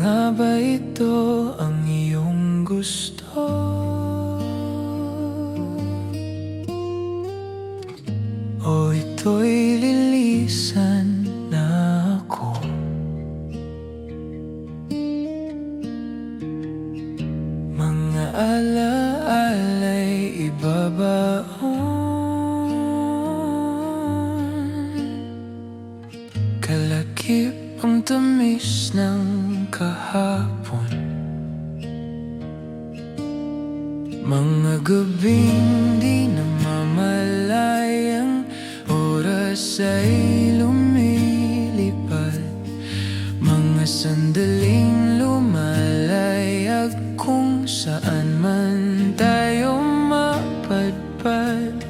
nga ba ito ang iyong gusto? O ito'y lilisan na ako? Mga alaala'y ibabaon, kalakip ang tamis ng kahapon. Mga gabing di namamalayang oras ay lumilipad, mga sandaling lumalayag kung saan man tayo mapadpad.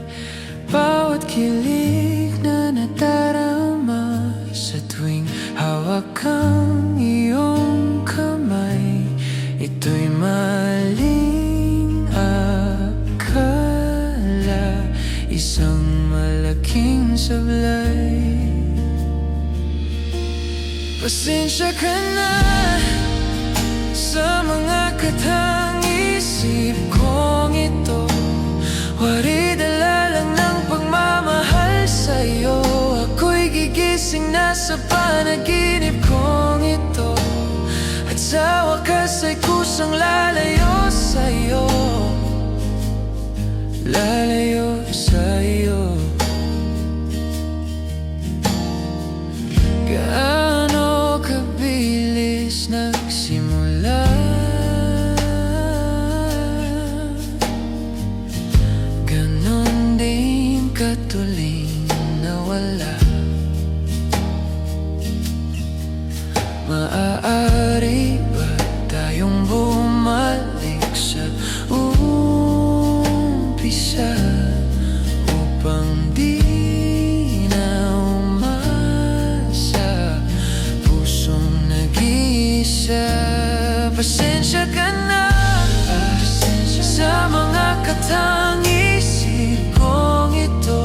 Bawat kilig na nadarama sa tuwing hawak ang iyong kamay, ito'y maling akala, isang malaking sablay. Pasensya ka na sa mga katang-isip kong ito, wari-dala lang ng pagmamahal sa'yo. Ako'y gigising na sa panaginip kong ito, at sa wakas ay kusang lalayo sa'yo, lalayo sa'yo. Gaano kabilis nagsimula, ganon din katuling nawala. Maaari ba tayong bumalik sa umpisa, upang di na umasa pusong nag-iisa? Pasensya ka na sa mga katang-isip kong ito,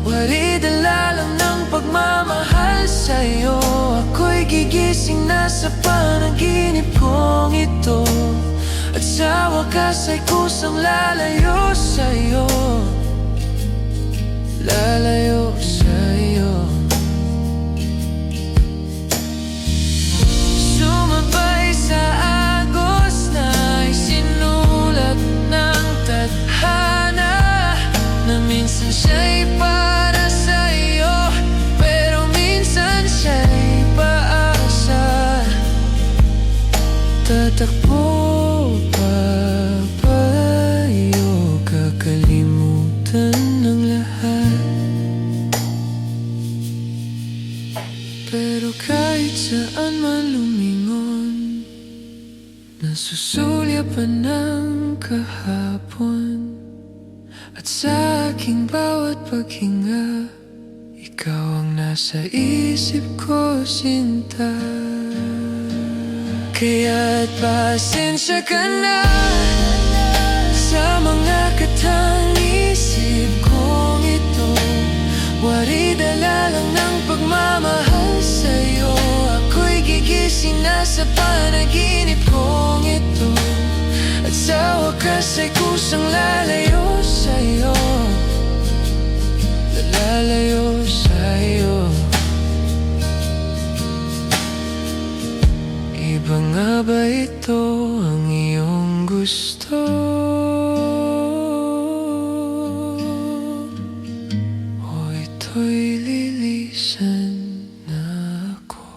wari-dala lang ng pagmamahal sa'yo. Ako'y gigising na sa panaginip kong ito, at sa wakas ay kusang lalayo sa'yo, lalayo sa'yo. Sumabay sa agos na isinulat ng tadhana, na minsan siya'y para sa'yo, pero minsan siya'y paasa. Tatakbo pa tayo, kakalimutan ng lahat. Pero kahit saan man lumingon, nasusulyapan ng kahapon, at sa aking bawat paghinga, ikaw ang nasa isip ko, sinta. Kaya't pasensya ka na sa mga katang-isip kong ito, wari-dala lang ng pagmamahal sa'yo. Ako'y gigising na sa panaginip kong ito, at sa wakas ay kusang lalayo sa'yo, lalayo sa'yo. Iba nga ba ito ang iyong gusto? O ito'y lilisan na ako?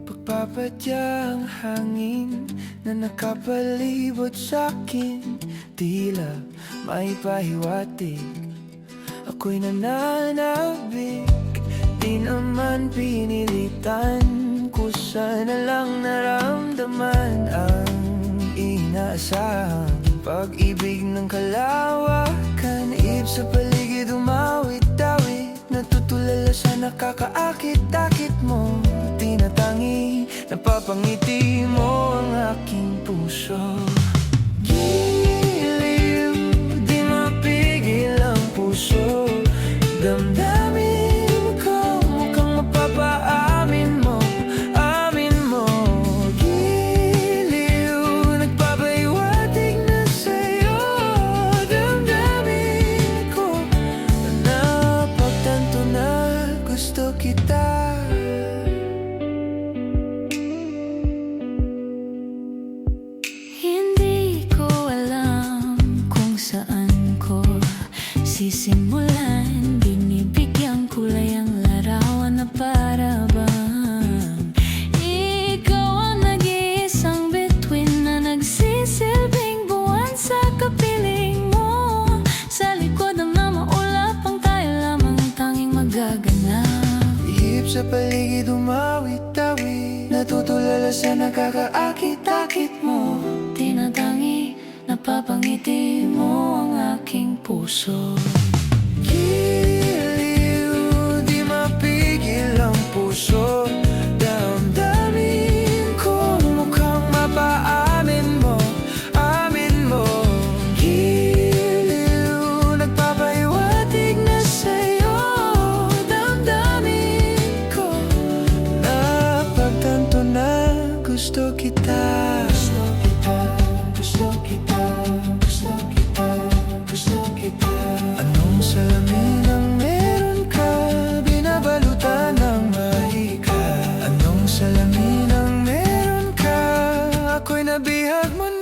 Pagpapadya ang hangin na nakapalibot sa'kin, tila may pahiwatig, ako'y nananabik. Di naman pinilitan, kusa na lang naramdaman ang inaasahang pag-ibig ng kalawakan. Iib sa paligid umawit-awit, natutulala sa nakakaakit-akit mo. Tinatangi, napapangiti mo ang aking kita. Hindi ko alam kung saan ko sisimulan. Binibigyang kulay ang larawan na para bang ikaw ang nag-iisang bituin na nagsisilbing buwan sa kapiling mo. Sa likod ng mga maulap ang tayo lamang tanging magaganap. Ihip sa paligid umawit-awit, natutulala sa nakakaakit-akit mo. Tinatangi, napapangiti mo ang aking puso. Giliw, di mapigil ang puso. Damdamin ko, mukhang mapaamin mo, amin mo. Giliw, nagpapahiwatig na sa'yo. Damdamin ko, napagtanto na gusto kita. Gusto kita, gusto kita, gusto kita. Anong salamin ang meron ka? Binabalutan ng mahika. Anong salamin ang meron ka? Ako'y nabihag mo na.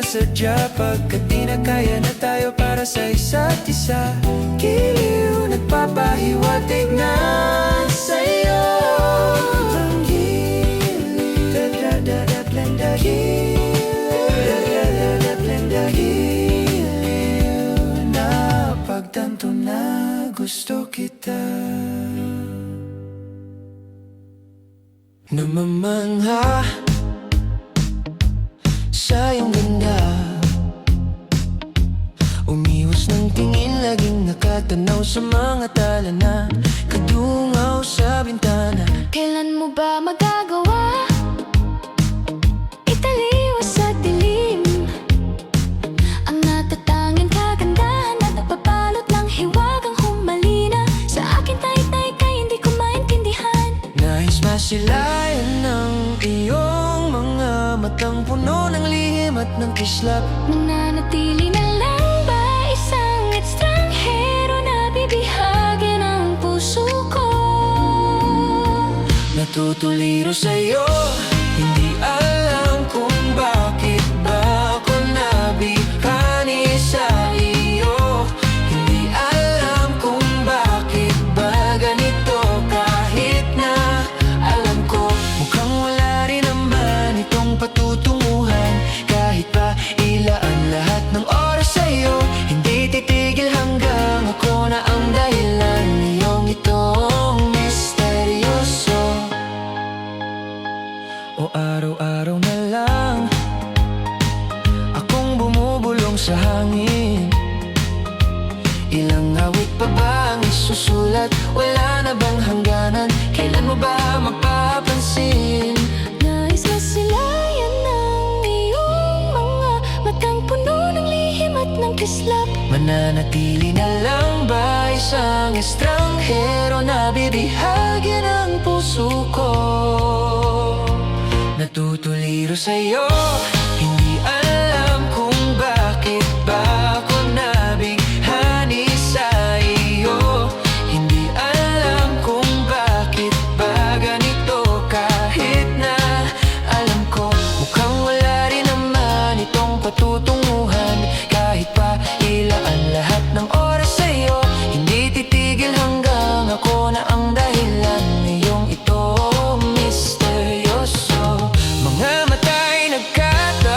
Sadya pagkat di na kaya na tayo para sa isa't isa. Giliw, nagpapahiwatig na sa'yo. Ang giliw, giliw, napagtanto na gusto kita. Namamangha sa iyong ganda, umiwas ng tingin, laging nakatanaw sa mga tala na kadungaw sa bintana. Kailan mo ba magagawa italiwas sa dilim ang natatanging kagandahan na nagpapalot ng hiwagang humalina sa akin? Tay-tay kay hindi ko maintindihan. Nais masilayan ng iyong mga matang puno ng lihim at ng kislap. Nananatili na lang ba isang estranghero na bibihagi ng puso ko? Natutuliro sa'yo, hindi alam kung bakit ba ako nabihani sa iyo. Hindi alam kung bakit ba ganito, kahit na alam ko mukhang wala rin naman itong patutunguhan. Kahit pa ilaan lahat ng oras sa'yo, hindi titigil hanggang ako na ang dahilan niyong itong misteryoso. O araw-araw na lang akong bumubulong sa hangin. Ilang awit pa ba ang isusulat? Wala na bang hangganan? Kailan mo ba mapapansin? Nais masilayan ng iyong mga matang puno ng lihim at ng kislap. Mananatili na lang ba isang estranghero na bibihagi ng puso ko? Natutuliro sa'yo, hindi alam kung bakit ba ako nabighani sa iyo. Hindi alam kung bakit ba ganito, kahit na alam ko mukhang wala rin naman itong patutunguhan. Kahit pa ilaan lahat ng oras sa'yo, hindi titigil hanggang ako na ang dahilan niyong itong misteryoso. Mga mata'y nagkataon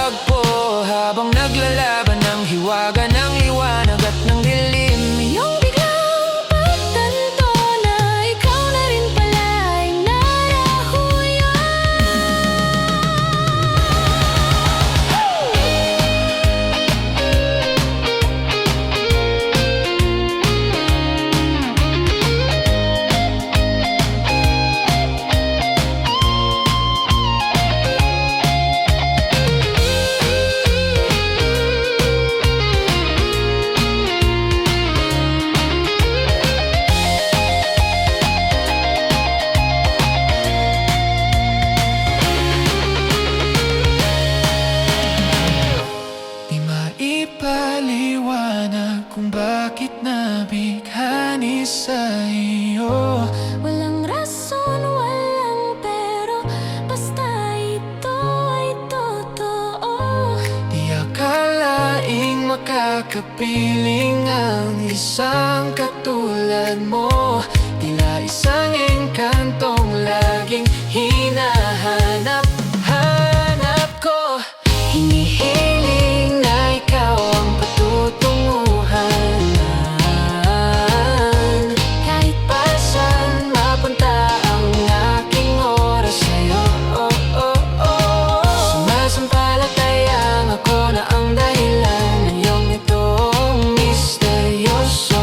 makakapiling ang isang katulad mo. Tila isang engkantong laging hinahanap ko. Hinihiling na ikaw ang patutunguhan. Kahit pa saan mapunta ang aking oras sa'yo. Sumasampalatayang ako na ang dahilan ng iyong itong misteryoso.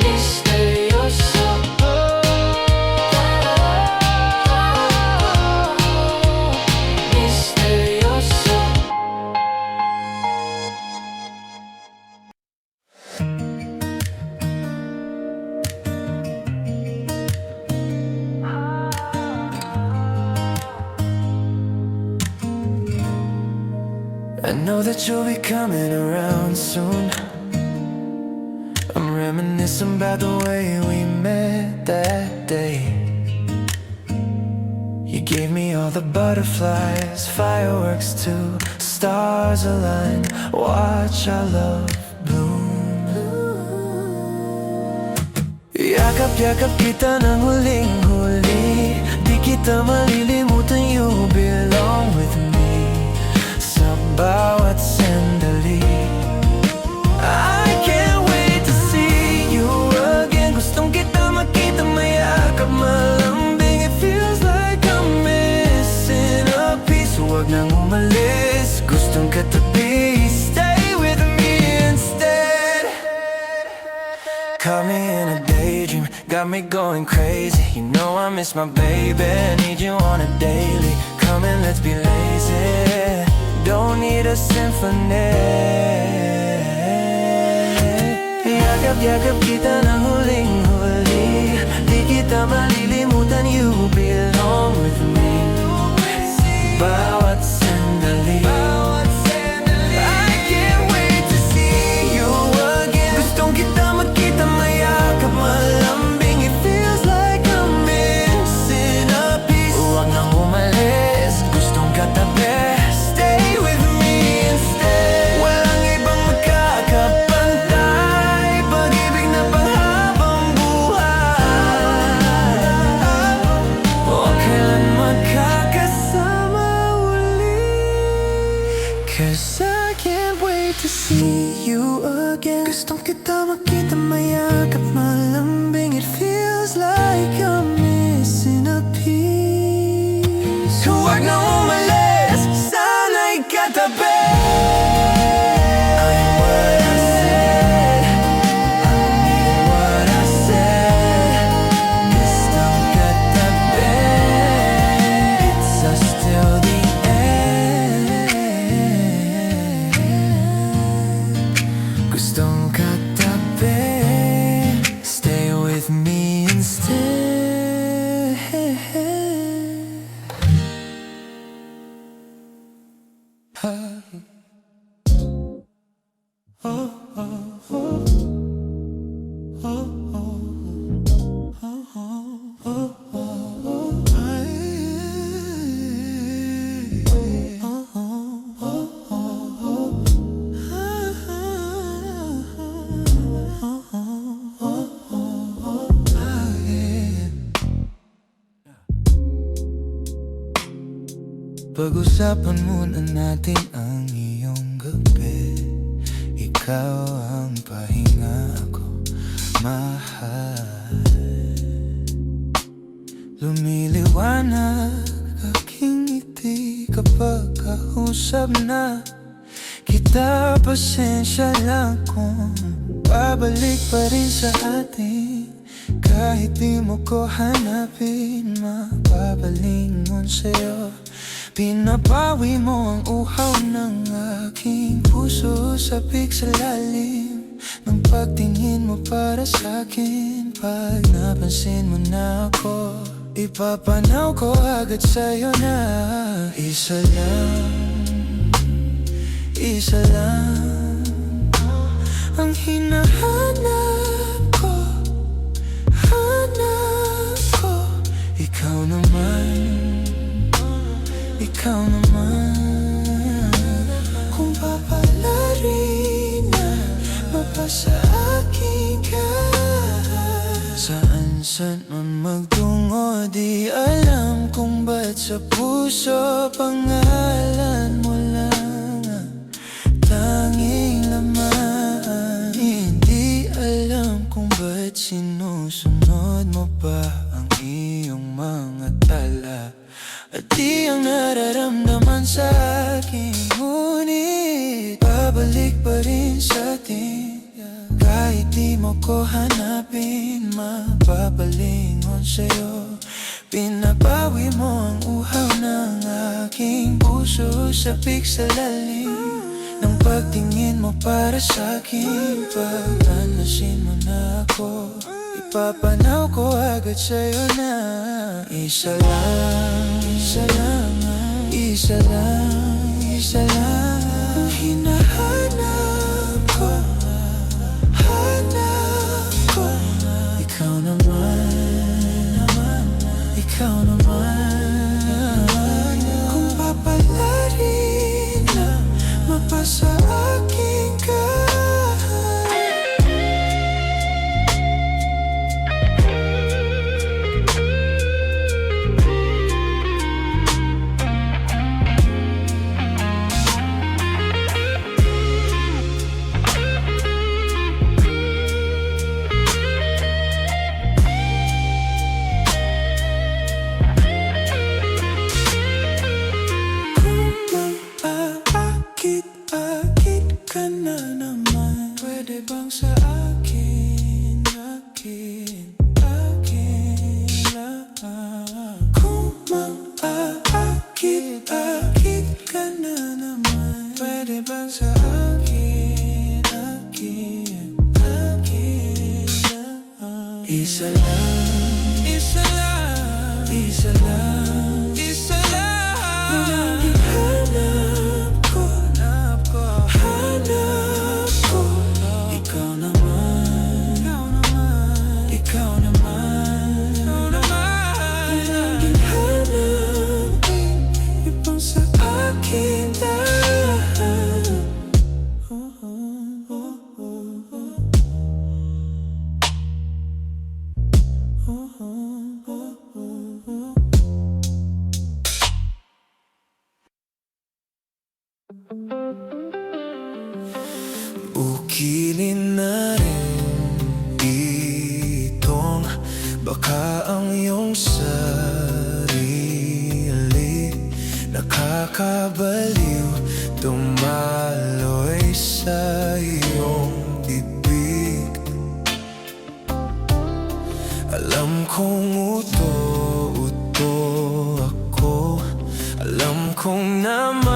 Misteryoso. Misteryoso. I know that you'll be coming around soon. I'm reminiscing about the way we met that day. You gave me all the butterflies, fireworks too, stars align, watch our love bloom. Yakap-yakap kita ng huling-huli, di kita malilimutan, you belong with me. Sa bawat sandali, I can't wait to see you again. Gustong kita makita, mayakap, malambing. It feels like I'm missing a piece. Huwag nang umalis, gustong katabi. Stay with me instead. Caught me in a daydream, got me going crazy. You know I miss my baby, need you on a daily. Come and let's be lazy, don't need a symphony. Yakap-yakap kita ng huling-huli, di kita malilimutan, you belong with me. Bawat sandali, I can't wait to see you again. Gustong kita makita, mayakap, malambing. It feels like I'm missing a piece. Huwag nang umalis, gustong katabi. Stay with me instead. Walang ibang makakapantay, pag-ibig na panghabang buhay. O kailan magkakasama uli? 'Cause I can't wait to see you again. Gustong kita makita, mayakap, malambing. It feels like I'm missing a piece. Huwag na umalis, sana'y katabi. I mean what I said, I mean what I said. Gustong katabi, it's us till the end. Gustong katabi, stay with me instead. Pag-usapan muna natin ang iyong gabi. Ikaw ang pahinga, ako mahal. Lumiliwanag aking ngiti kapag kausap na kita. Pasensya lang kung babalik pa rin sa atin. Kahit di mo ko hanapin, mapapalingon sa'yo. Pinapawi mo ang uhaw ng aking puso, sabik sa lalim ng pagtingin mo para sa'kin. Pag napansin mo na ako, ipapanaw ko agad sa'yo na isa lang ang hinahanap ko. Ikaw naman magtungo, di alam kung ba't sa puso pangalan mo lang ang tanging laman. Hindi alam kung ba't sinusunod mo pa ang iyong mga tala. At di ang nararamdaman sa akin, ngunit babalik pa rin sa atin. Kahit di mo ko hanapin, mapapalingon sa'yo. Pinapawi mo ang uhaw ng aking puso, sabik sa lalim ng pagtingin mo para sa'kin. Pag anasin mo na ako, ipapanaw ko agad sa'yo na isa lang, isa lang, isa lang, isa lang ang hinahanap ko. Hanap ko, ikaw naman, ikaw naman. Kung papalarin na mapasa akin ka. Bakit ka na naman? Pwede bang sa akin, akin, akin lang? Kung mag-aakit ka na naman, pwede bang sa akin, akin, akin lang? Isa lang, isa lang, isa lang, isa lang ang hinahanap ko. Hanap ko, ikaw naman, ikaw naman, ikaw naman. Laging hanap, ibang sa akin lahat. Ukilin na rin itong baka ang iyong sarili nakakabaliw, dumaloy sa iyong bibig. Alam kong uto-uto ako, alam kong namaupok,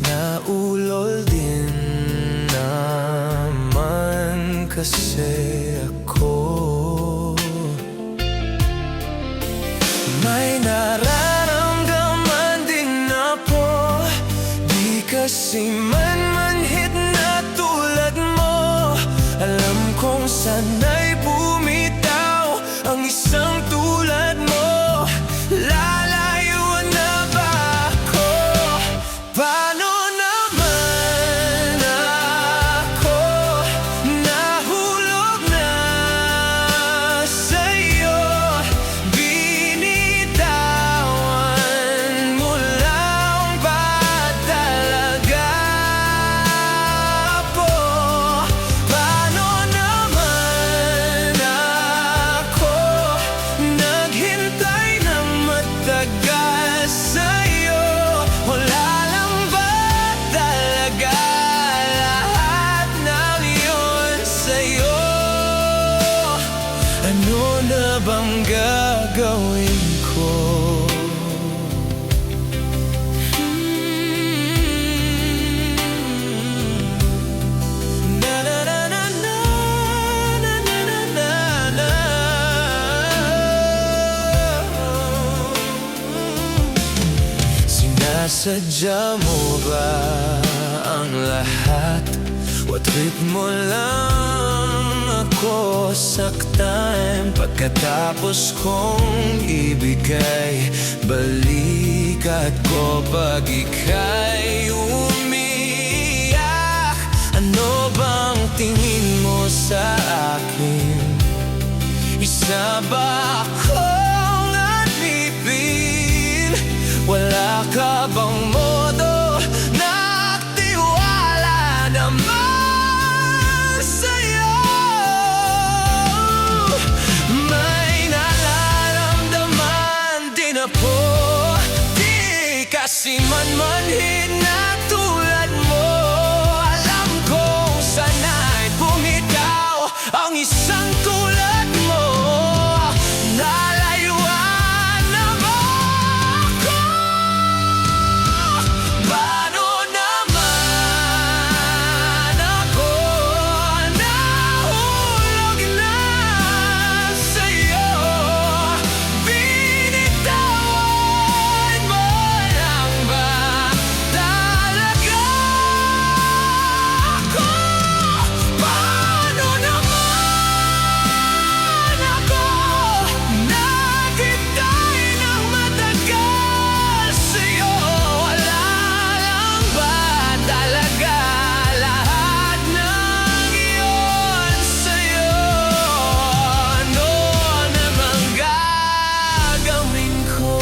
naulol din naman kasi ako. May nararamdaman din ako, di kasi manhid na tulad mo. Alam kong sana'y bumitaw ang isang tulad mo. Lalayuan na ba ako? Paano naman ako nahulog na sa'yo? Binitawan mo lang ba talaga po? Paano naman ako naghintay ng matagal sa'yo? Wala lang ba talaga lahat ng yun sa'yo? Ano na bang gagawin ko? Na na na na na na na na na na. Sinasadya mo ba ang lahat? O trip mo lang ako saktan? Pagkatapos kong ibigay balikat ko pag ika'y umiiyak. Ano bang tingin mo sa akin? Isa ba akong alipin? Wala ka bang modo na tiwala naman sa'yo? May nararamdaman din ako, di kasi manmanhin na tulad mo. Alam kong sana'y bumitaw ang isang tulad mo. Nalayuan na ba ako? Paano naman ako nahulog na sa'yo? Binitawan mo lang ba talaga ako? Paano naman ako naghintay ng matagal sa'yo? Wala lang ba talaga lahat ng iyon sa'yo? Ano namang gagawin ko?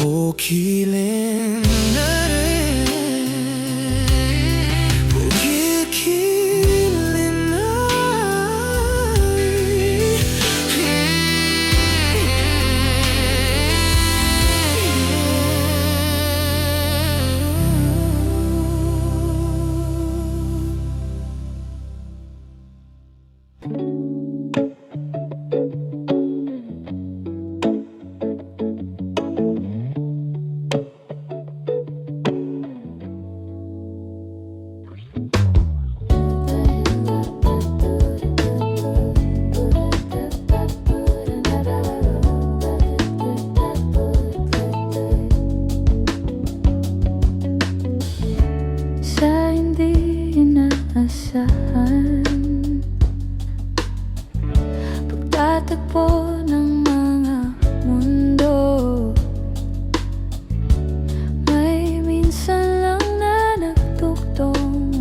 Ukilin na rin, ukikilin na Sa hindi inaasahan, pagtatagpo ng mga mundo, may minsan lang na nagtuktong,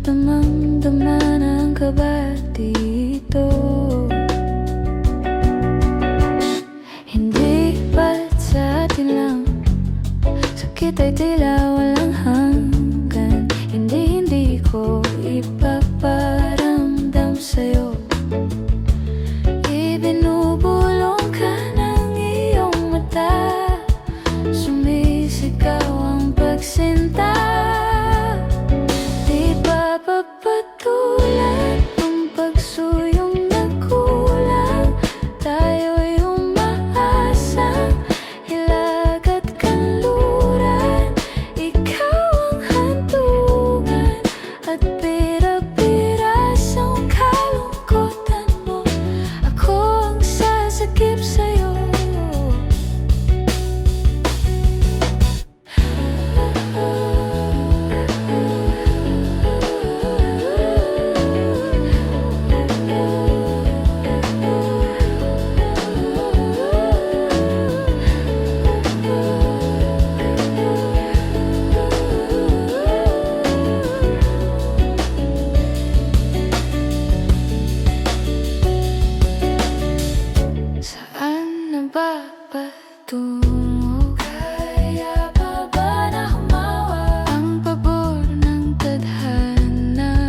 damang-dama ng kaba dito. Hindi ba't sa atin lang, sakit ay tila walang hanggan. Hindi ko ipaparamdam sa'yo. Ibinubulong ka ng iyong mata, sumisigaw ang pagsinta. Di ba papatulan ang pagsuyong nagkulang? Tayo'y umaasang hilag at kanluran. Ikaw ang hantungan at pira-pirasong kalungkutan mo. Ako ang sasakip sa'yo. Saan na ba patungo? Kaya pa ba na humawa ang pabor ng tadhana?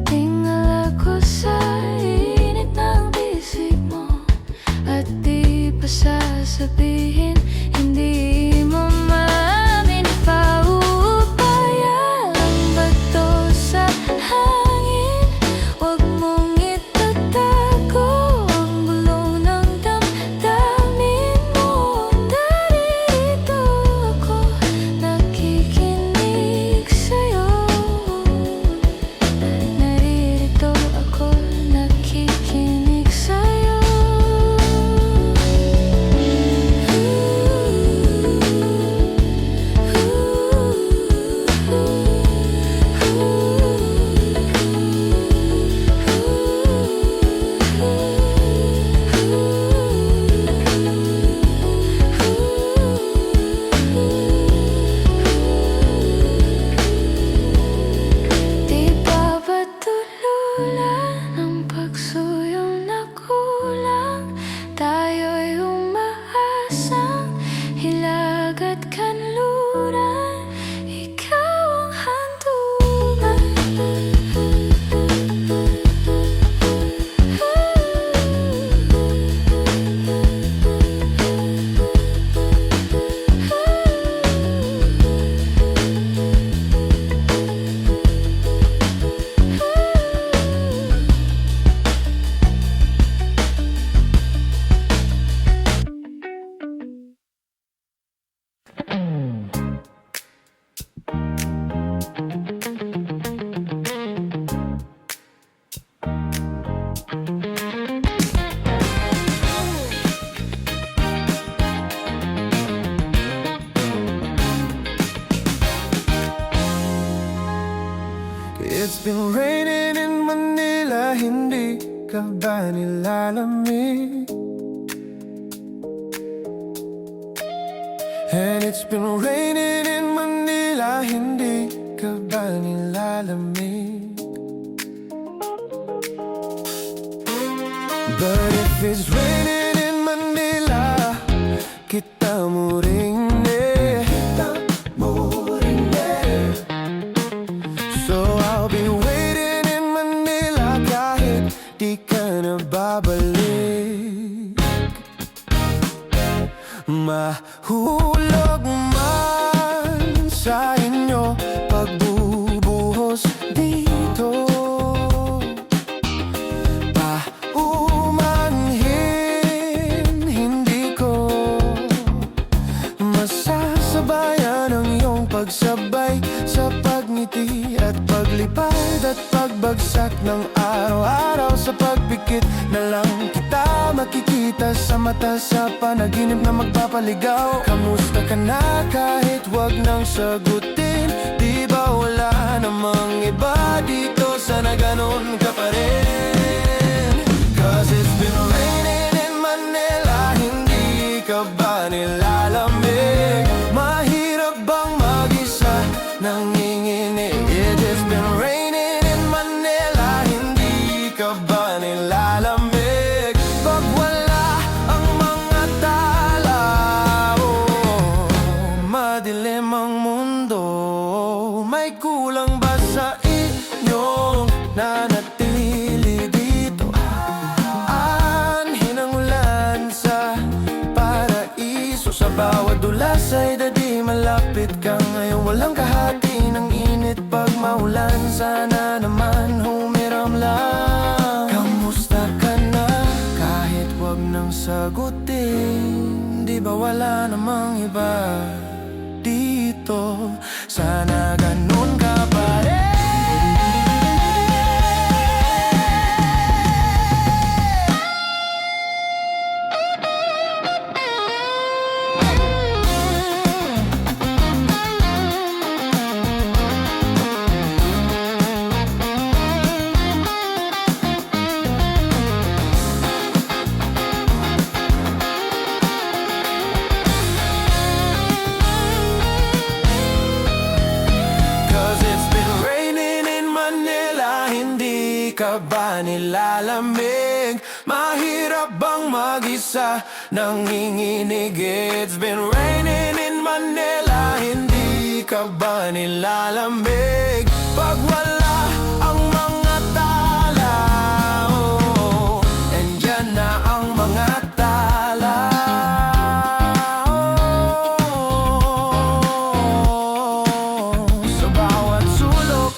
Tingala ko sa init ng bisig mo, at di pa sasabihin, hindi mo maamin. Paupaya lang ba to sa hangin? Huwag mong itatago. been raining in Manila, hindi ka ba nilalamig? And it's been raining in Manila, hindi ka ba nilalamig? But if it's raining in Manila, kita mo rin eh. So I'll be waiting in Manila kahit di ka na babalik. Mahulog man sa inyo pagbubuhos dito, paumanhin hindi ko masasabayan ang iyong pagsabay sa pagngiti at paglipad at pagbagsak ng araw-araw. Sa pagpikit na lang kita makikita sa mata sa panaginip na magpapaligaw. Kamusta ka na kahit wag nang sagutin? Di ba wala namang iba dito, sana ganon ka pa rin? Cause it's been raining in Manila, hindi ka ba nilalamig? Mahirap bang mag-isa nanginginig? It has been raining in Manila, hindi ka ba nilalamig? Pag wala ang mga tala, madilim ang mundo. May kulang ba sa inyong nanatili dito? Anhin ang ulan sa paraiso. Sa bawat dulas ay dadi malapit ka ngayon. Walang kahati ng init pag maulan. Sana naman humiram lang. Kamusta ka na kahit wag nang sagutin? Di ba wala namang iba dito, sana ganun ka pa rin? Ka ba nilalamig? Mahirap bang mag-isa nanginginig? It's been raining in Manila, hindi ka ba nilalamig? Pag wala ang mga tala, andyan na ang mga tala. Sa bawat sulok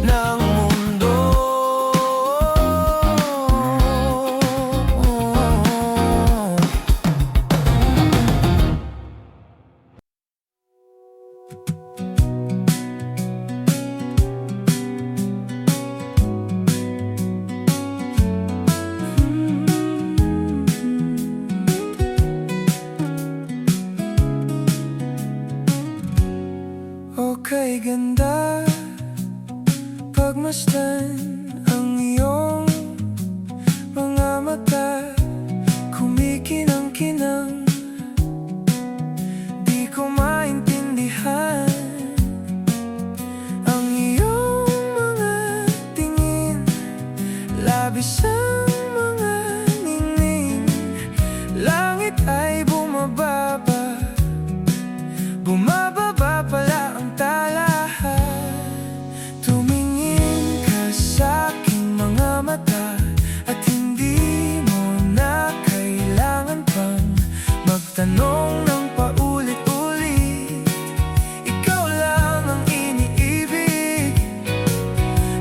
ng mundo. Okay, ganda pagmasdan ang iyong mga mata, kumikinang-kinang. Di ko maintindihan ang iyong mga tingin, labis ang mga ningning. Langit ay bumababa, bumababa pala ang talahan. Tumingin ka sa aking mga mata at hindi mo na kailangan pang magtanong ng paulit-ulit. Ikaw lang ang iniibig,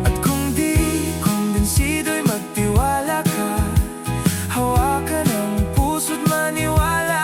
at kung di kumbinsido'y magtiwala ka. Hawakan ang puso't maniwala.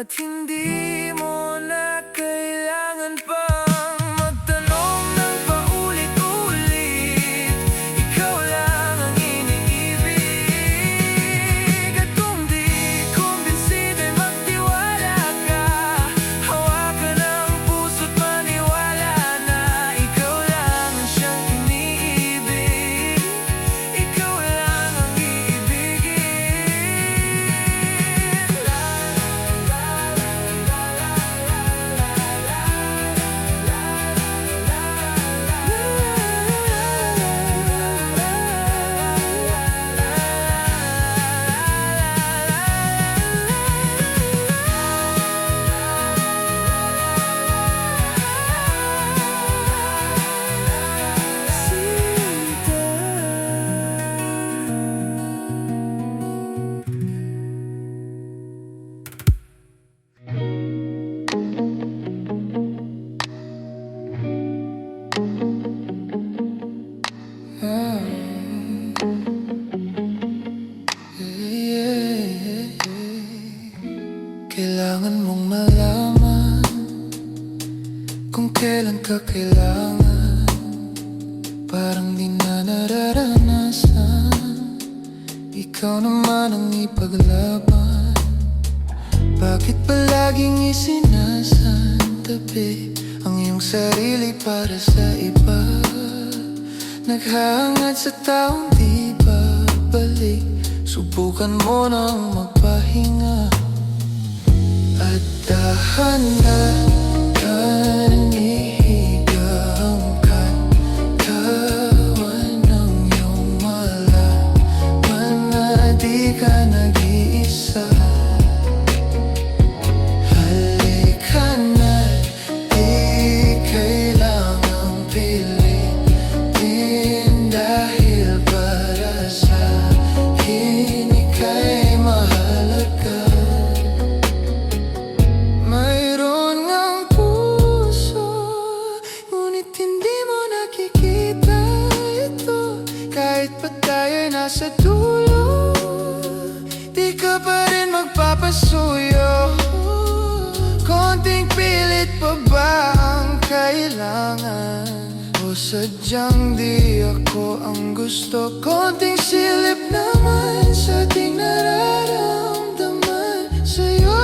At hindi mo na kailangan pang magtanong ng paulit-ulit. Ikaw lang ang iniibig. At kung di kumbinsido'y magtiwala ka. Hawakan ang puso't maniwala na ikaw lang ang siyang iniibig. Ikaw lang ang iibigin. Kailangan mong malaman kung kailan ka kailangan. Parang di na nararanasan, ikaw naman ang ipaglaban. Bakit palaging isinasantabi ang iyong sarili para sa iba? Naghahangad sa taong di babalik. Subukan mo nang magpahinga. At dahan-dahan ihiga hanggat kawan ng iyong malaman na di ka nag-iisa. Halika na't di kailangang pilitin, dahil para sa'kin ika'y mahalaga. Mayroon ngang puso, ngunit hindi mo nakikita ito. Kahit pa tayo'y nasa dulo, di ka pa rin magpapasuyo. Konting pilit pa ba ang kailangan? O sadyang di ako ang gusto? Konting silip naman sa ating nararamdaman sa'yo.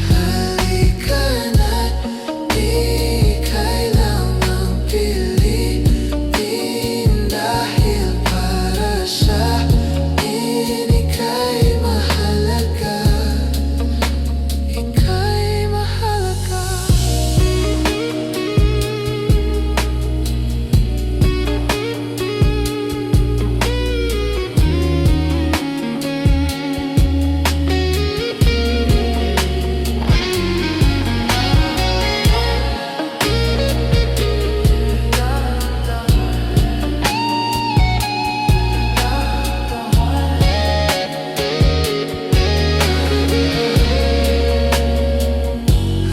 Halika na't di kailangang pilitin, dahil para sa'kin ika'y mahalaga. Ika'y mahalaga.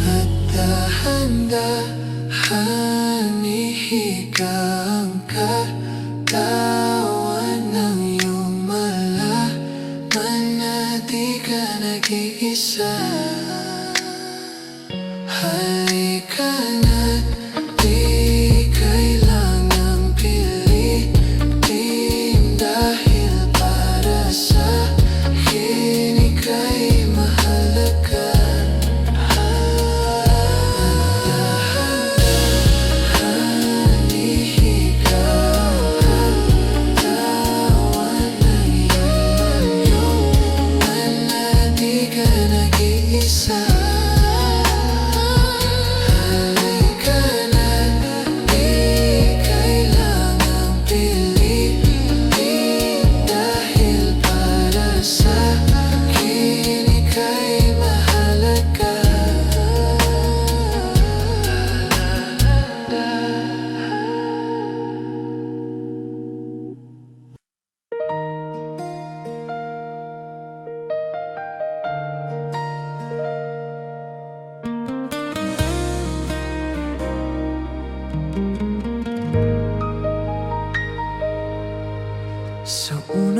At dahan-dahan ihiga ang katawan ng iyong malaman na di ka nag-iisa. Halika na't di kailangang pilitin, dahil para sa'kin ika'y mahalaga. Dahan-dahan ihiga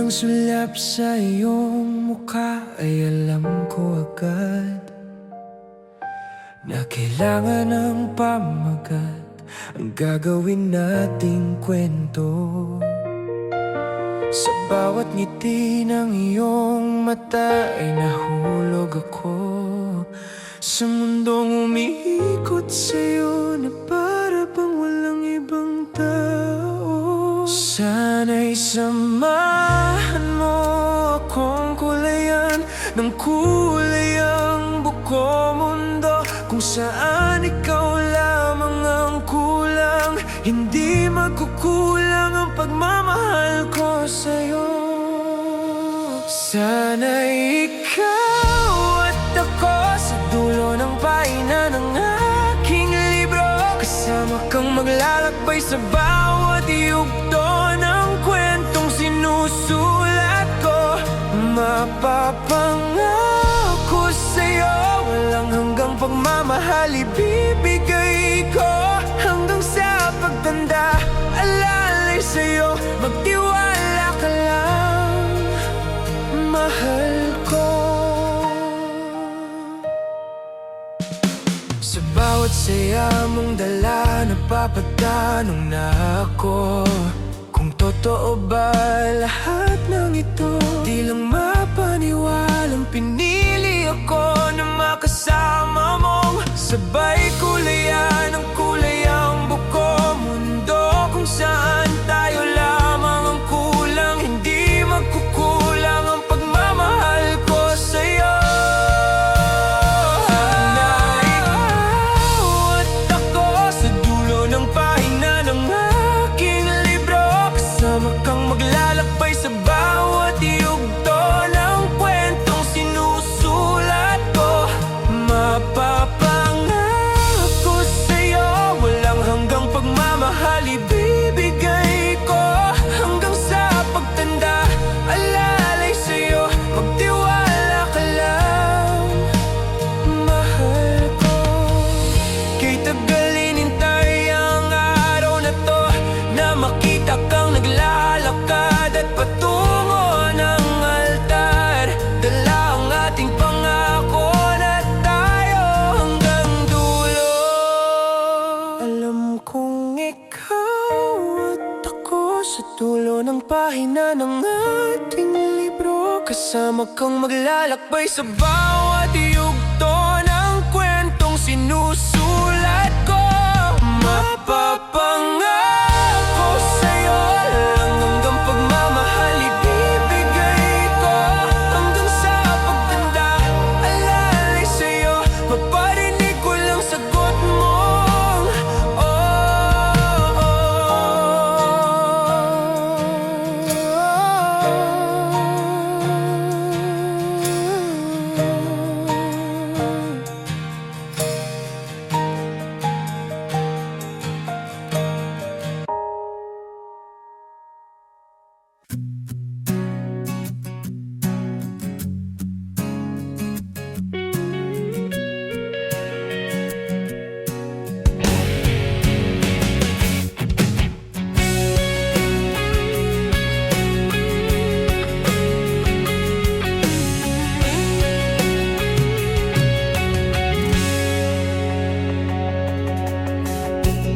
Unang sulap sa iyong mukha ay alam ko agad na kailangan ng pamagat ang gagawin nating kwento. Sa bawat ngiti ng iyong mata ay nahulog ako sa mundong umiikot sa'yo na para bang walang ibang tao. Sana'y samahan mo akong kulayan ng kulay ang buko mundo, kung saan ikaw lamang ang kulang. Hindi magkukulang ang pagmamahal ko sa'yo. Sana'y ikaw at ako sa dulo ng pahina ng aking libro, kasama kang maglalakbay sa bawat yugto ng kwentong sinusulat ko. Mapapangako sa'yo, walang hanggang pagmamahal ibibigay ko. Hanggang sa pagtanda, alalay sa'yo, magtiwala ka lang, mahal ko. Sa bawat saya mong dala, napapatanong na ako kung totoo ba lahat ng ito. Di lang mapaniwalang pinili ako na makasama mong sabay kulayan ng kulay ang buko mundo, kung saan tayo lamang ang kulang. Hindi magkukulang ang pagmamahal ko sa'yo. Kang maglalakbay sa bawat yugto ng kwentong sinusulat ko. Mapapangako sa'yo, walang hanggang pagmamahal ibibigay ko. Hanggang sa pagtanda, alalay sa'yo, magtiwala ka lang, mahal ko. Kay tagal inintay ang araw na to, na makita kang naglalakad at patungo ng altar. Dala ang ating pangako na tayo hanggang dulo. Alam kong ikaw at ako sa dulo ng pahina ng ating libro, kasama kang maglalakbay sa bawat yugto ng kwentong sinusulat ko. Mapapangako sa'yo, lang hanggang pagmamahal ibibigay ko. Hanggang sa pagtanda, alalay sa'yo, maparinig ko lang sagot mo.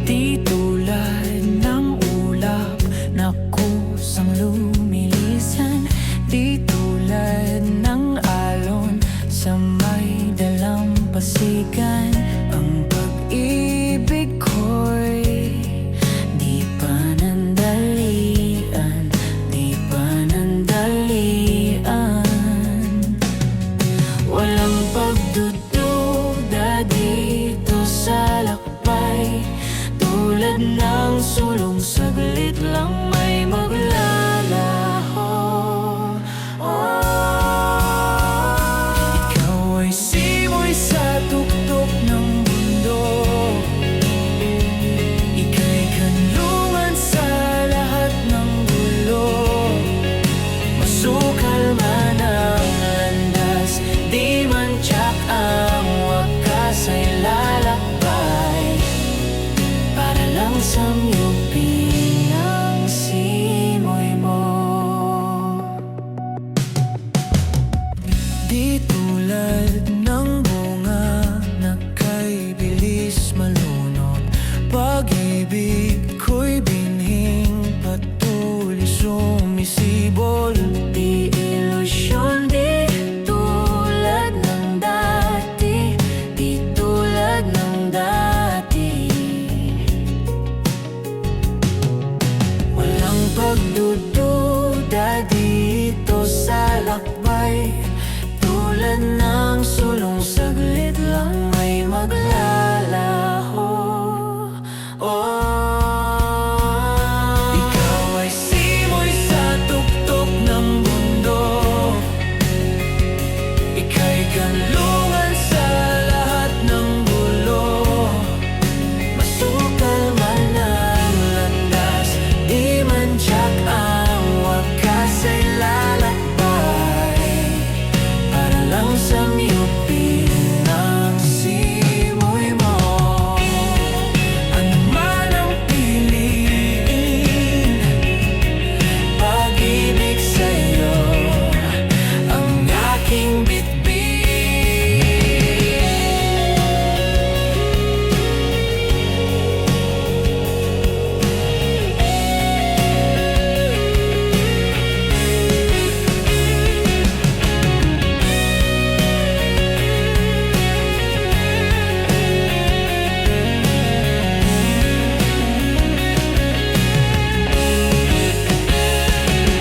Di tulad ng ulap na kusang lumilisan, di tulad ng alon sa may dalampasigan. Ang pag-ibig ko'y di pa nandalian, di pa nandalian. Walang pagdududa dito sa lakbay, tulad ng sulong saglit lang may maglalaho. Ikaw ay simoy sa tuktok ng mundo, ika'y kanlungan sa lahat ng gulo. Masukal man ang landas, di man tiyak ang wakas ay lalakbay para lang sa samyupin ng simoy mo. Pag-ibig ko'y binhing patuloy sumisibol. Di ilusyon, di tulad ng dati, di tulad ng dati. Walang pagdududa dito sa lakbay. Tulad ng sulong saglit lang ay maglalaho. Ikaw ay simoy sa tuktok ng bundok. Ika'y kanlungan sa lahat ng gulo. Masukal man ang landas, di man tiyak ang wakas ay lalakbay. Para lang sa miyupin ng simoy mo. Ano man ang piliin, pag-ibig sa'yo ang aking bitbit.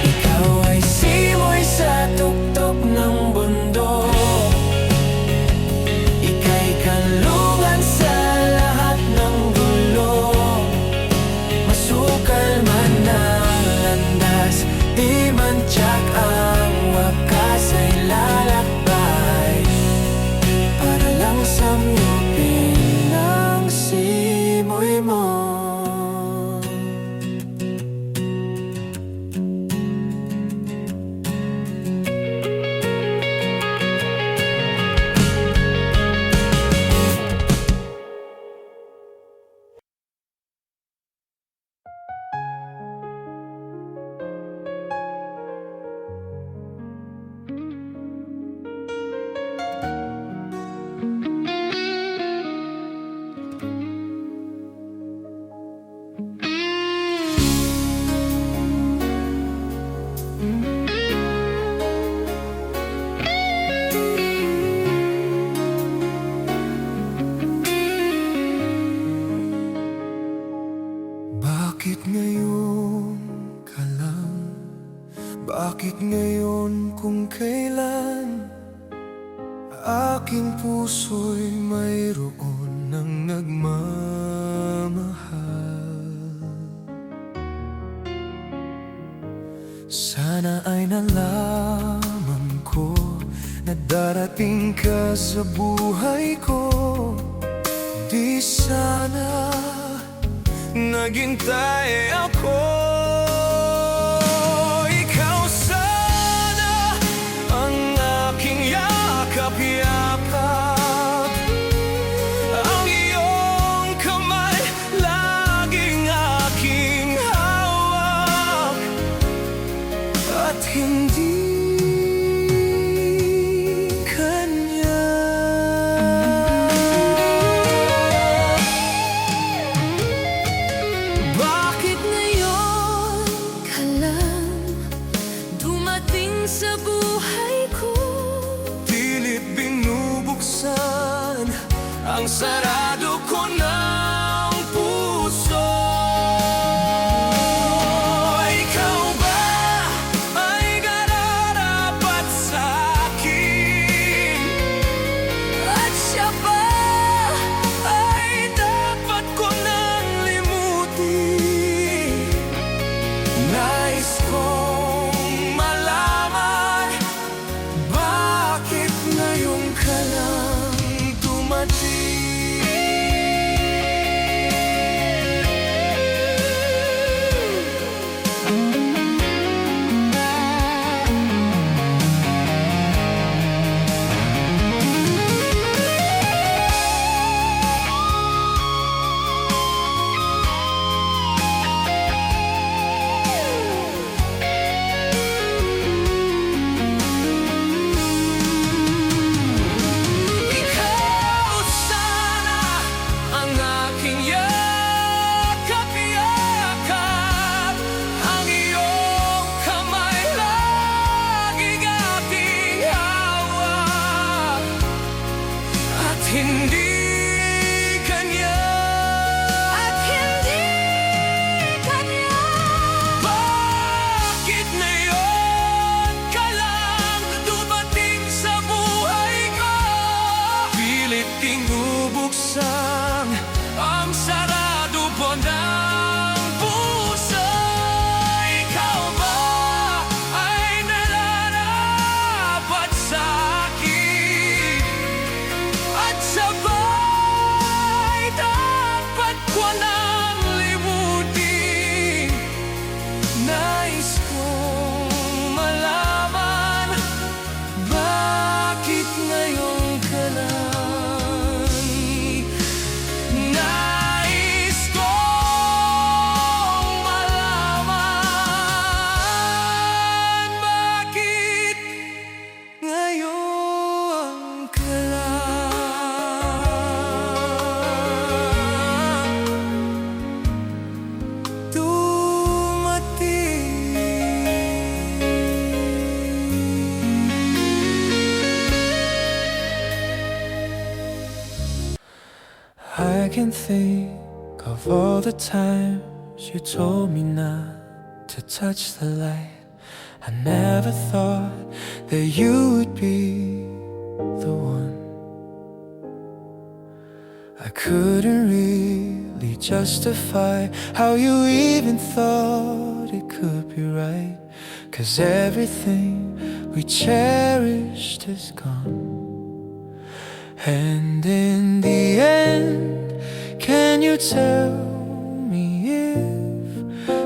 Ikaw ay simoy sa tuktok ng bundok. Ika'y kanlungan sa lahat ng gulo. Masukal man ang landas, di man tiyak ang wakas ay lalakbay. Para lang sa miyupin ng simoy mo. Bakit ngayon ka lang? Bakit ngayon kung kailan aking puso'y mayroon ng nagmamahal? Sana ay nalaman ko na darating ka sa buhay ko. Di sana naghintay ako. Ikaw sana ang aking yakap-yakap. Ang iyong kamay laging aking hawak. At hindi kanya. Bakit ngayon ko ng puso. Ikaw ba ay nararapat sa akin? At sabay dapat ko nang limutin. Nais kong malaman, bakit ngayon ka lang? Nais kong malaman, bakit ngayon ka lang I can think of all the times you told me not to touch the light. I never thought that you would be the one. I couldn't really justify how you even thought it could be right, 'cause everything we cherished is gone. And in the end, can you tell me if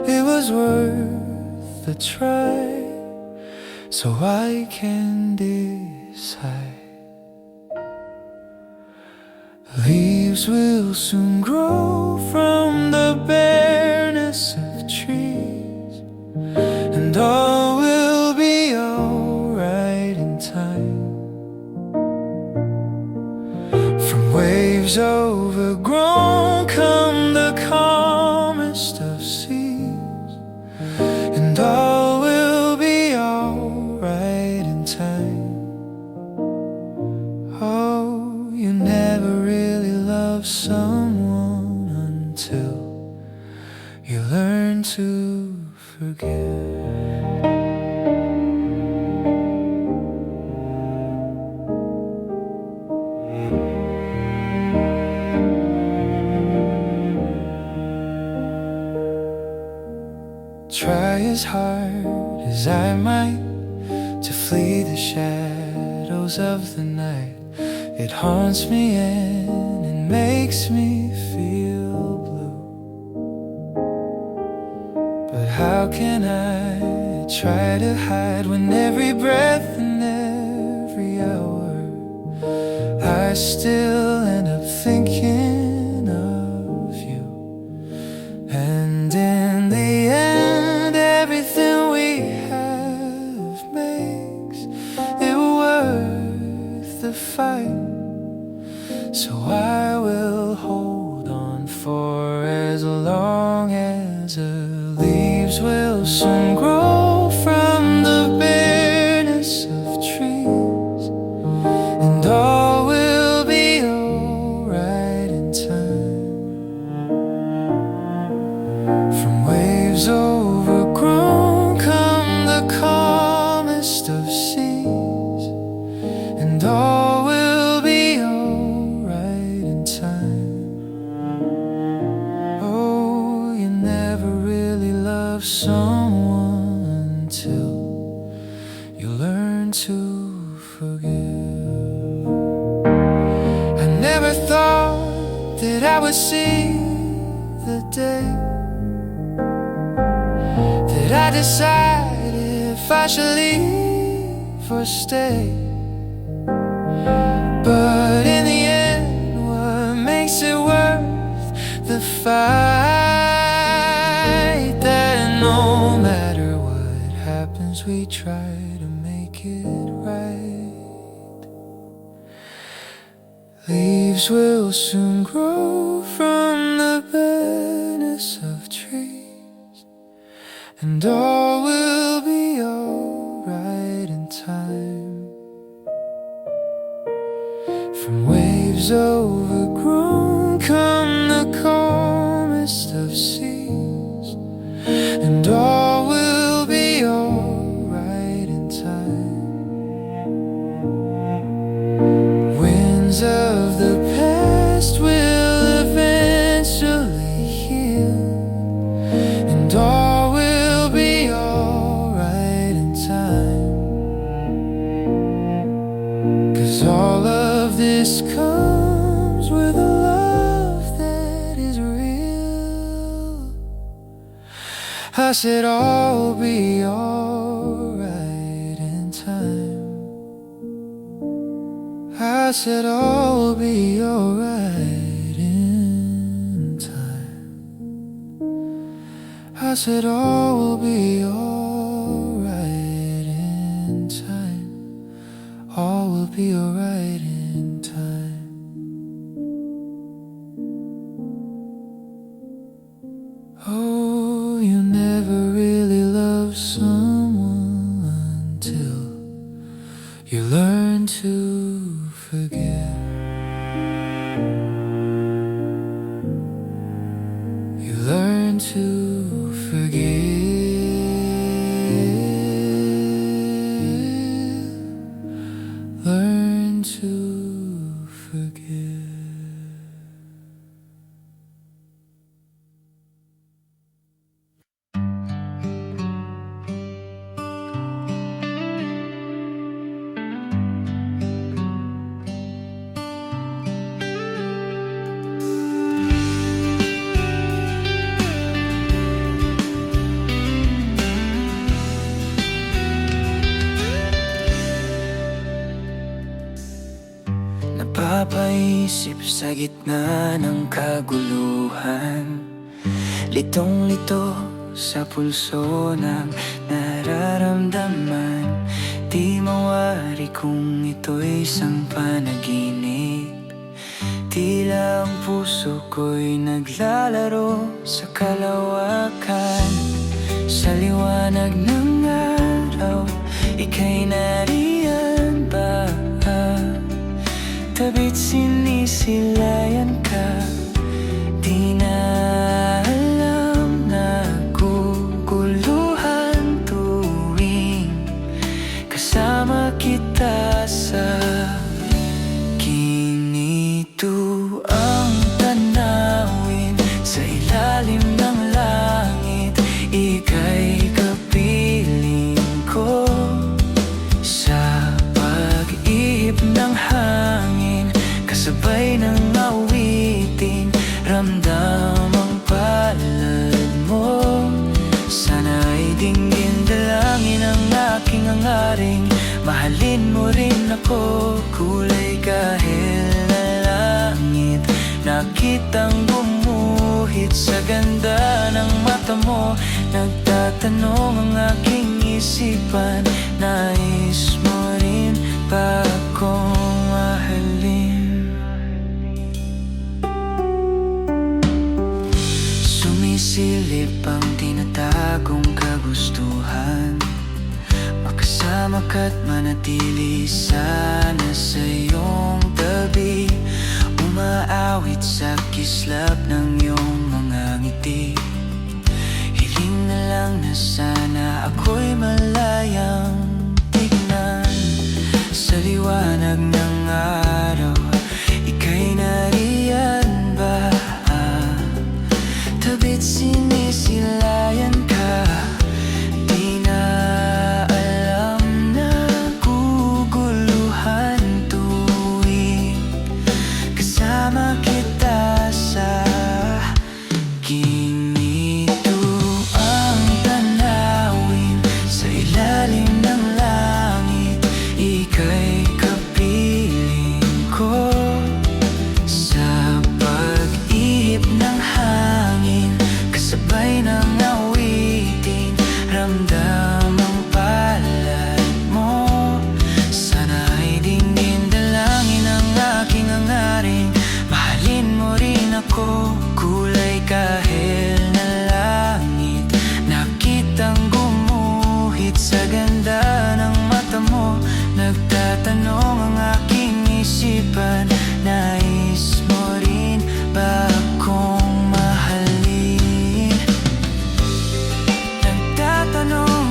it was worth the try, so I can decide? Leaves will soon grow from the bareness of trees, and all will be alright in time. Waves overgrown come the calmest of seas, and all will be alright in time. Oh, you never really love someone until you learn to forget. Try as hard as I might to flee the shadows of the night. It haunts me and it makes me feel blue. But how can I try to hide when every breath and every hour I still end up thinking of you? And in the end, everything we have makes it worth the fight. So I will hold on for as long as the leaves will soon grow from the bareness of trees, and all will be alright in time. From waves overgrown come the calmest of seas, and all will be alright in time. Oh, you never really love someone until you learn to forgive. I never thought that I would see the day that I decide if I should leave or stay. But in the end, what makes it worth the fight? That no matter what happens, we try to make it right. Leaves will soon grow from the bareness of trees, and all will be alright in time. From waves overgrown come the calmest of seas, and all will be alright in time. Winds of the past will eventually I said all will be alright in time. I said all will be alright in time. I said all will be alright in time. All will be alright in time. Oh, you never really love someone until you learn to forget. You learn to forgive. Learn to forgive. Napapaisip sa gitna ng kaguluhan, litong-lito sa pulso ng nararamdaman. Di mawari kung ito'y isang panaginip. Tila ang puso ko'y naglalaro sa kalawakan. Sa liwanag ng araw, ika'y nariyan ba? Tabit sinisilayan ka, di na alam na guguluhan tuwing kasama kita sa ginito. Ang tanawin sa ilalim ng langit, ika'y kapiling ko. Sa pag-ihip ng hangin, kasabay ng awitin, ramdam ang palad mo. Sana'y dinggin dalangin ang aking hangaring, mahalin mo rin ako. Kulay kahel na langit, nakitang gumuhit sa ganda ng mata mo. Nagtatanong ang aking isipan, nais mo rin ba akong mahalin? Sumisilip ang tinatagong kagustuhan, makasama ka't manatili sana sa iyong tabi. Umaawit sa kislap ng iyong mga ngiti. Hiling na lang na sana ako'y malayang tignan. Sa liwanag ng araw, ika'y nariyan ba? Tabit sinisilayan ka, di na alam na guguluhan tuwing kasama kita sa ginito. Ang tanawin sa ilalim ng langit, ika'y kapiling ko. Sa pag-ihip ng hangin, kasabay ng awitin, ramdam ang palad mo. Sana'y dinggin dalangin ang aking hangaring, mahalin mo rin ako. Kulay kahel na langit, nakitang gumuhit sa ganda ng mata mo. Nagtatanong ang aking isipan, nais mo rin ba akong mahalin? Nagtatanong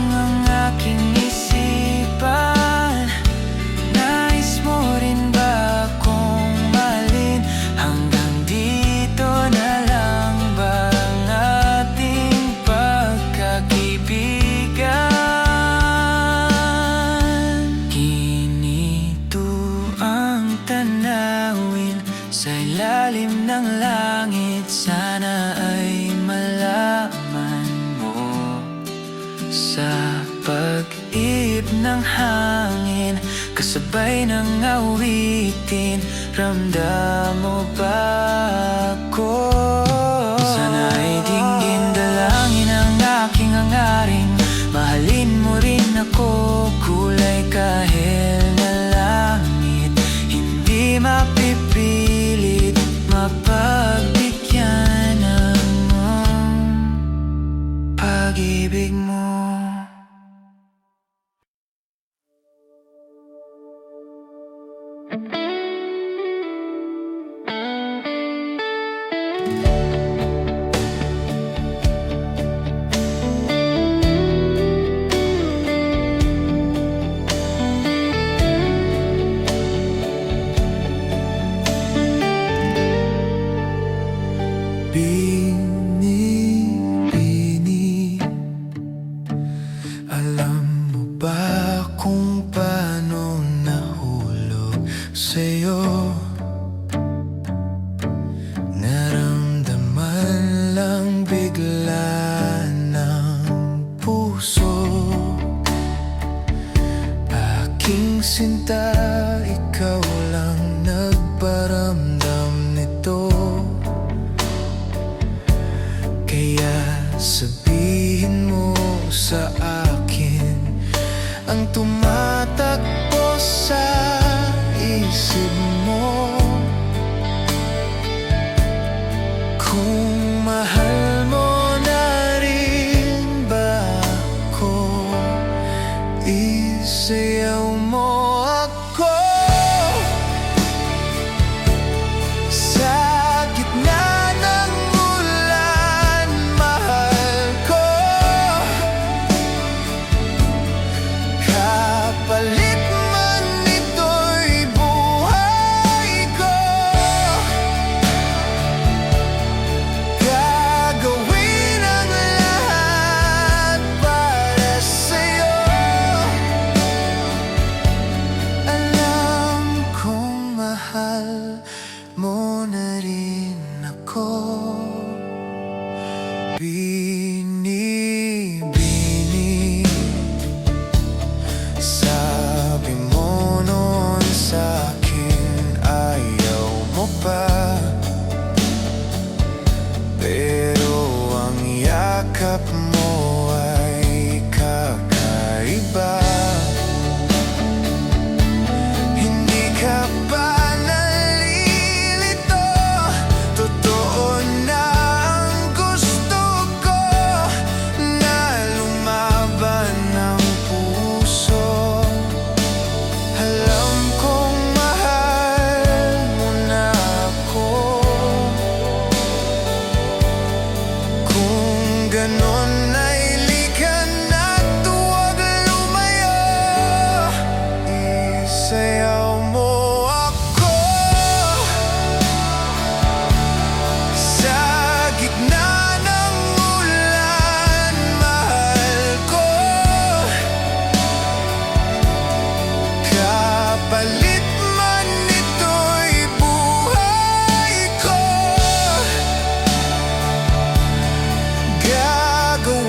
ng hangin, kasabay ng awitin. Ramdam mo ba ako? Sana'y dinggin dalangin ang aking hangarin. Mahalin mo rin ako, kulay kahel na langit. Hindi mapipilit, mapagbigyan ng pag-ibig mo. Bini-bini, alam mo ba kung paano nahulog sa'yo? Naramdaman lang bigla ng puso. Aking sinta, ikaw lang nagparamdam nito. Kaya sabihin mo sa akin ang tumatakbo sa isip mo. Kung mahal mo na rin ba ako, isayaw mo ako. Sa gitna ng ulan, mahal ko. Kapalit man ito'y buhay ko. Gagawin ang lahat para sa'yo. Alam kong mahal mo na rin ako. Bini-bini, sabi mo noon sa'kin ayaw mo pa. Pero ang yakap mo ay kakaiba. Hindi ka ba nalilito? Totoo na ang gusto ko, na lumaban ng puso. Alam kong mahal mo na ako. Kung ganon ay lika na't huwag lumayo. Isayaw mo ako. Sa gitna ng ulan, mahal ko. Kapalit man ito'y buhay ko. Gagawin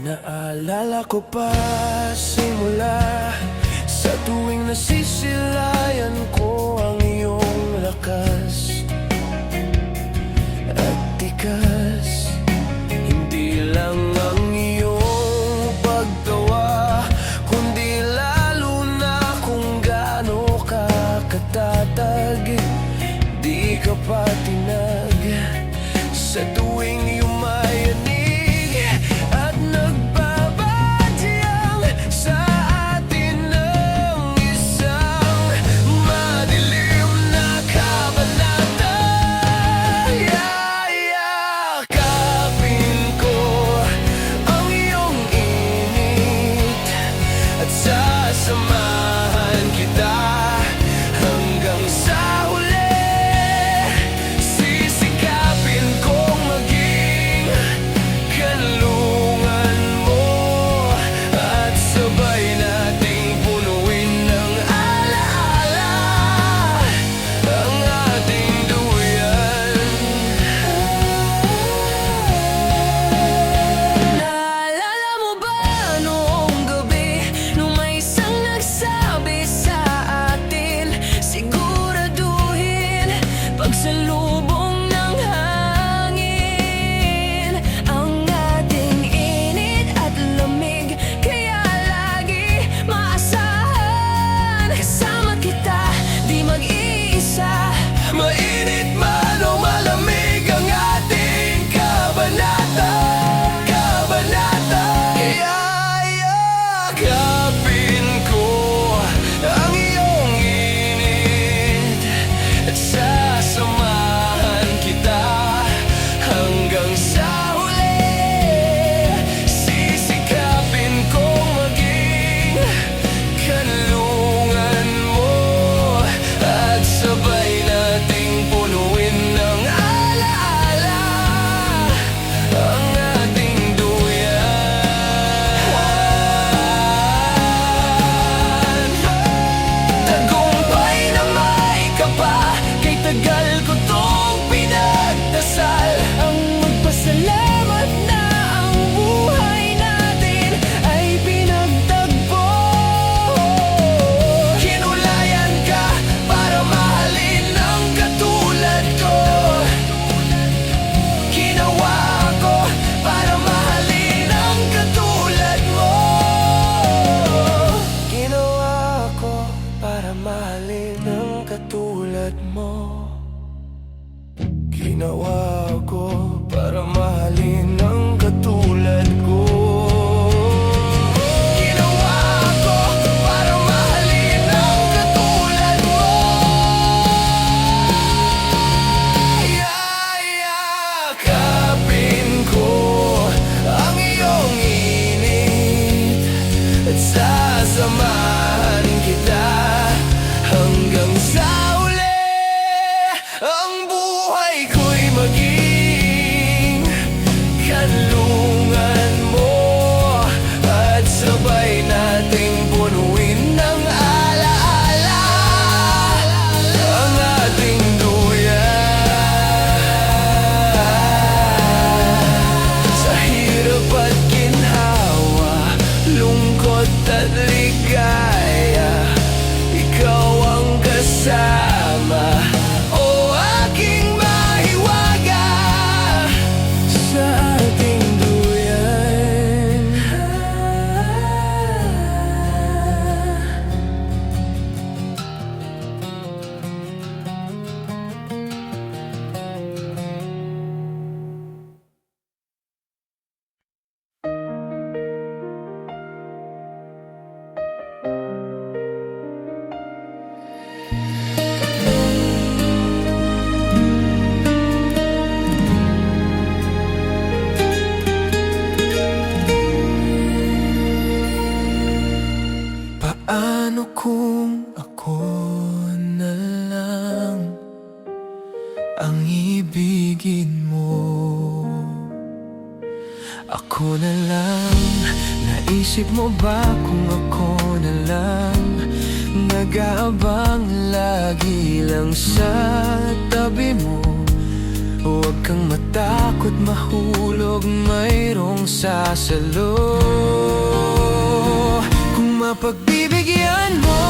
Naalala ko pa simula sa tuwing nasisilayan ko ang iyong lakas at tikas. Hindi lang ang iyong pagtawa, kundi lalo na kung gaano ka katatag. Di ka patinag sa tuwing yumayanig at nagbabadyang sa atin ng isang madilim na kabanata. Yakapin ko ang iyong init at sasamahan kita hanggang sa huli. Sisikapin kong maging kanlungan mo at sabay nating punuin ng alaala ang ating duyan. Naalala mo ba noong gabi nung may isang nagsabi sa atin, siguraduhin pagsalubong ng hangin ang ating init at lamig, kaya lagi maasahan kasama kita, di mag-iisa. Mainit man o malamig ang ating kabanata, kabanata. Yakapin ko ang iyong init at sasamahan kita hanggang sa huli. Sisikapin kong maging kanlungan mo at sabay nating punuin ng alaala ang ating duyan. Tagumpay na may ka pa, kay tagal ko tong pinagdasal. Ang magpasalamat na ang buhay natin ay pinagtagpo. Hinulayan ka para mahalin ang katulad ko. Ginawa ko para mahalin ang katulad mo. Ginawa ko para mahalin ang katulad mo. Ginawa ko para mahalin ang katulad ko. Ginawa ko para mahalin ang katulad mo. Yakapin ko ang iyong init at sasamahan kita hanggang sa huli. Ang buhay ko'y maging kanlungan mo at sabay nating punuin ng alaala ang ating duyan. Sa hirap at ginhawa, lungkot at ligaya, ikaw ang kasama, o aking mahiwaga sa ating duyan. Paano kung ako na lang ang ibigin mo? Ako na lang, naisip mo ba kung ako na lang nag-aabang lagi lang sa tabi mo? Huwag kang matakot mahulog, mayroong sasalo. Kung mapagbibigyan mo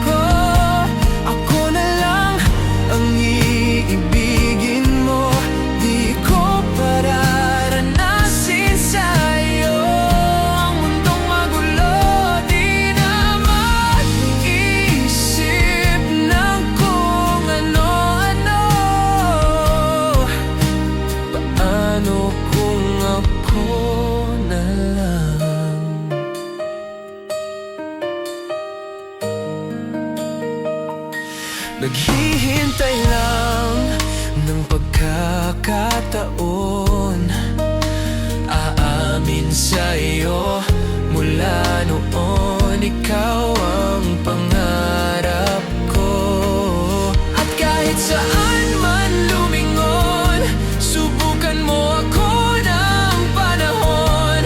ako, ako na lang ang iibigin mo. Di ko pararanasin sa'yo ang mundong magulo. Di na mag-isip ng kung ano-ano. Paano kung ako na lang? Naghihintay lang ng pagkakataon. Aamin sa'yo mula noon, ikaw ang pangarap ko. At kahit saan man lumingon, subukan mo ako ng panahon.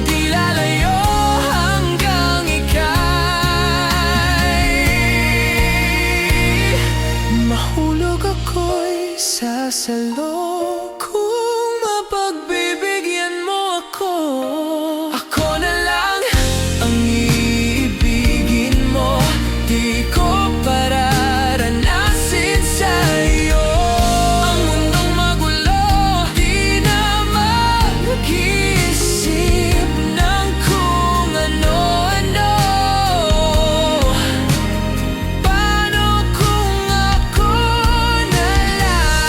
Di lalayo hanggang ika'y mahulog, ako'y sasalo. Kung mapagbibigyan mo ako, ako na lang ang iibigin mo. Di ko pararanasin sa'yo ang mundong magulo. Di na mag-isip ng kung ano-ano. Paano kung ako na lang?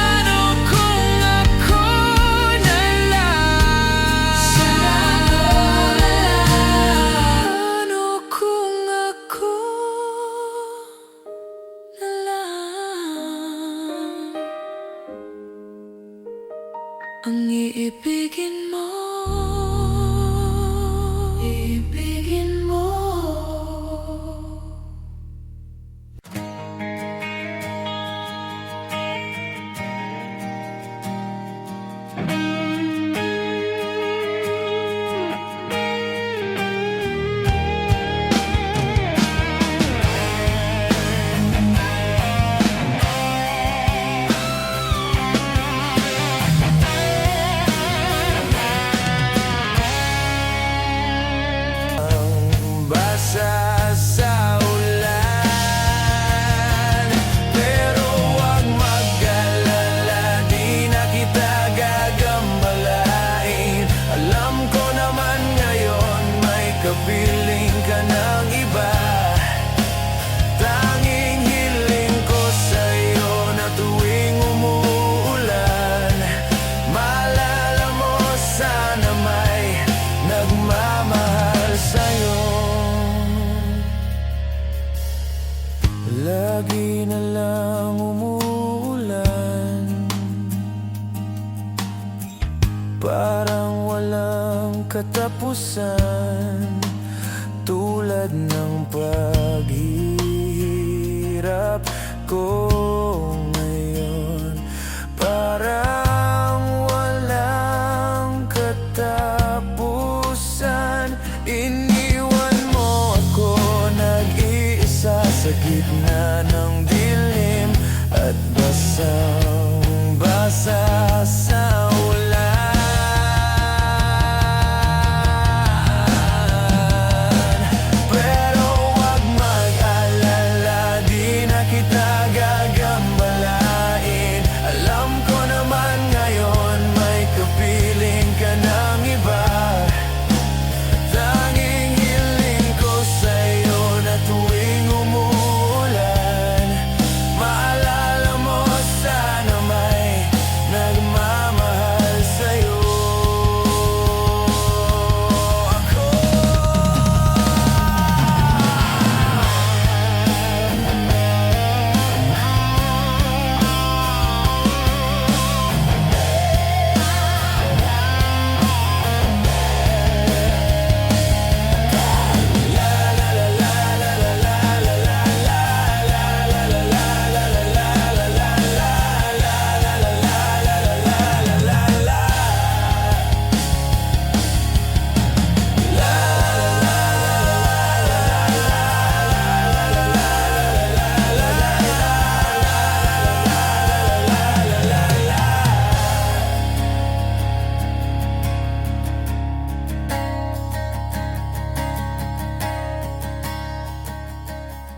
Ano kung ako na lang? Ano kung ako na lang ang iibigin mo? Iibigin mo. Basa sa ulan, pero huwag mag-alala, di na kita gagambalain. Alam ko naman ngayon may kapiling ka ng iba. Tanging hiling ko sa'yo na tuwing umuulan, maalala mo sana may nagmamahal sa'yo. Lagi na lang umuulan, parang walang katapusan. Tulad ng paghihirap ko ngayon, parang walang katapusan. Iniwan mo ako nag-iisa sa gitna ng dilim at basang-basa sa